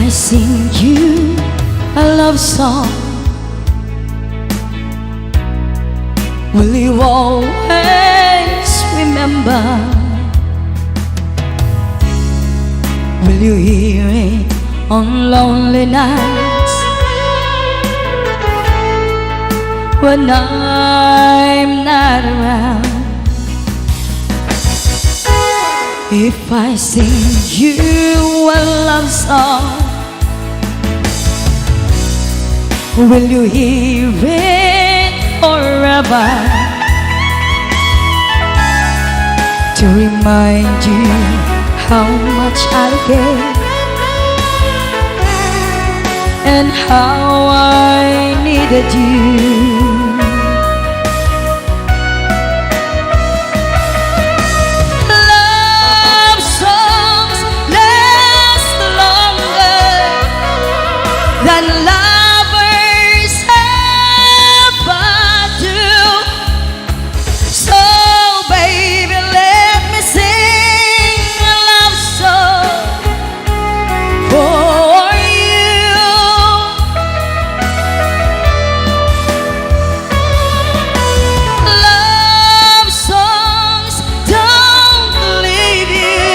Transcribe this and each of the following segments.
I sing you a love song, will you always remember? Will you hear it on lonely nights when I'm not around? If I sing you a love song, will you hear it forever? To remind you how much I care and how I needed you. Love songs last longer than lovers ever do. So baby, let me sing a love song for you. Love songs don't leave you,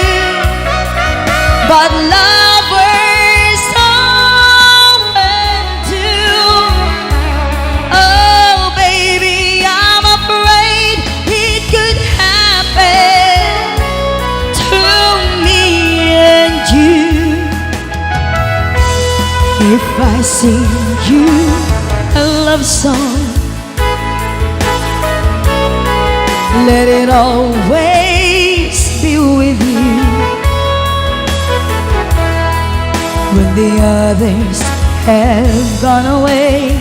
but lovers often do. Oh baby, I'm afraid it could happen to me and you. If I sing you a love song, let it always be with you. When the others have gone away,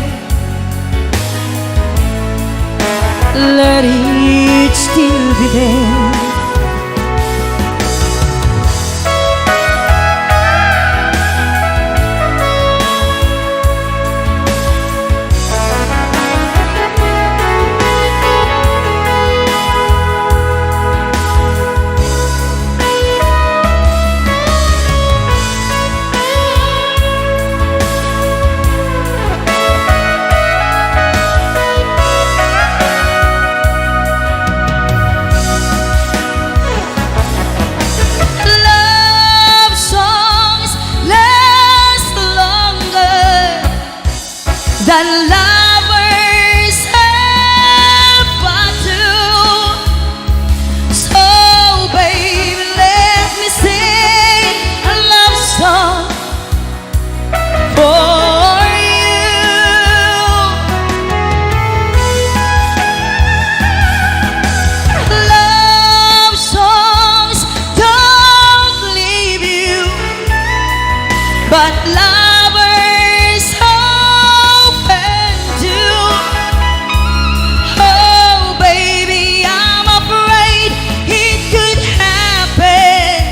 let it still be there. Love songs last longer than lovers ever do. So baby, let me sing a love song for you. Love songs don't leave you, but lovers often do. Oh baby, I'm afraid it could happen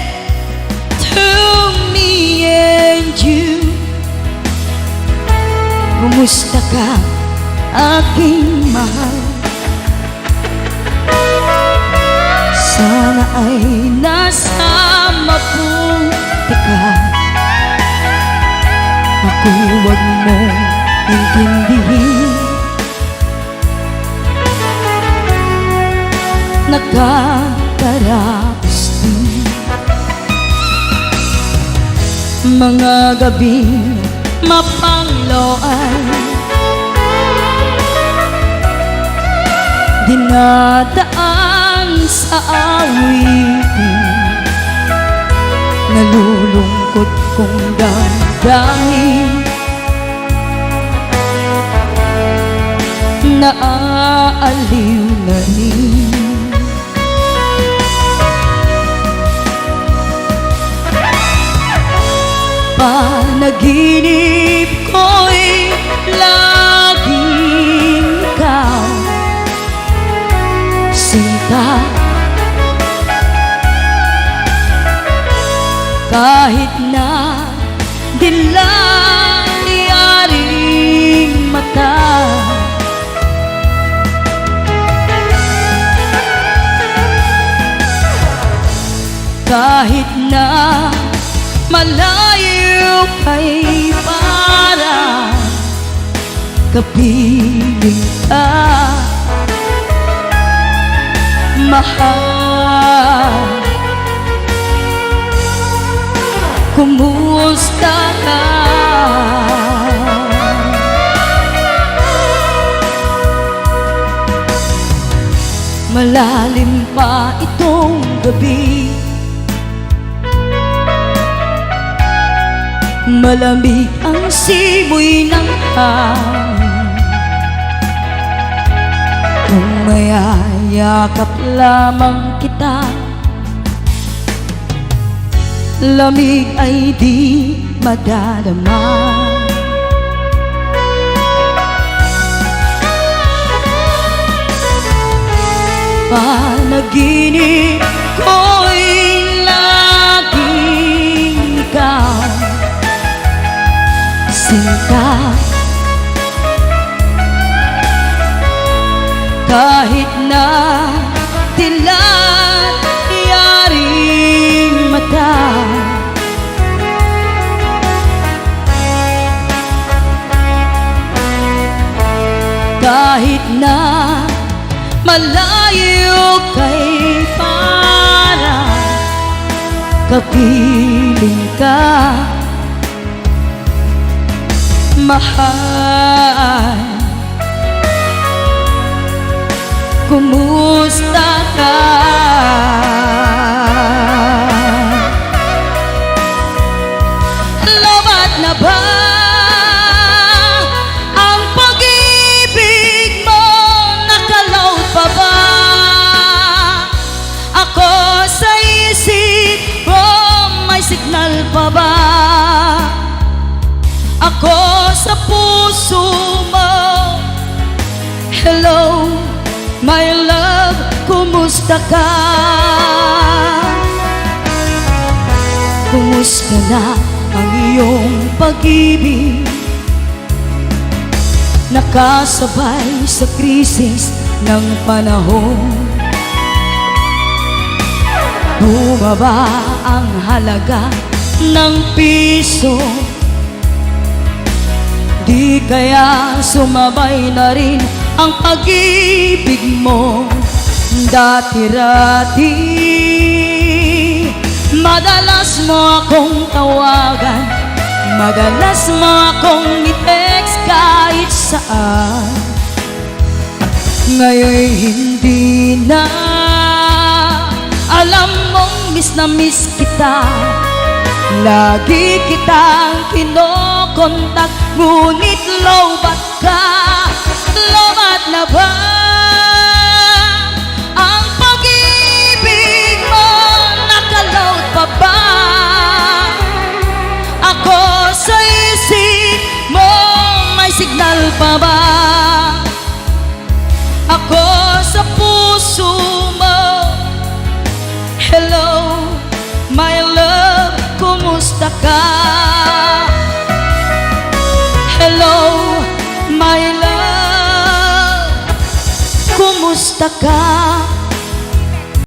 to me and you. Kumusta ka, aking mahal? Sana ay nasa mabuti ka. Ako'y huwag mo intindihin, nakakaraos din mga gabing mapangloan, dinadaan sa awitin, nalulungkot kong damdamin, naaaliw na rin. Panaginip ko'y laging ikaw, sinta. Kahit na dilayaring mata, kahit na malayo kay parang kapiling ka, mahal. Kumusta ka? Malalim pa itong gabi, malamig ang simoy ng hangin. Kung mayayakap lamang kita, lamig ay di madadama. Panaginip ko'y laging ikaw, sinta. Kahit na dilat yaring mata, kahit na malayo kay parang kapiling ka, mahal. Kumusta ka? Lobat na ba ang pag-ibig mo? Nakalaw pa ba ako sa isip ko? May signal pa ba ako sa puso mo? Hello, my love, kumusta ka? Kumusta na ang iyong pag-ibig? Nakasabay sa krisis ng panahon, bumaba ang halaga ng piso. Di kaya sumabay na rin ang pag-ibig mo dati-rati? Madalas mo akong tawagan, madalas mo akong i-text kahit saan. Ngayon'y hindi na, alam mong miss na miss kita. Lagi kitang kinokontak, ngunit lobat ka. Lobat na ba ang pag-ibig mo? Nakaload pa ba ako sa isip mo? May signal pa ba ako sa puso mo? Hello, my love, kumusta ka? Hello, my love, kumusta ka?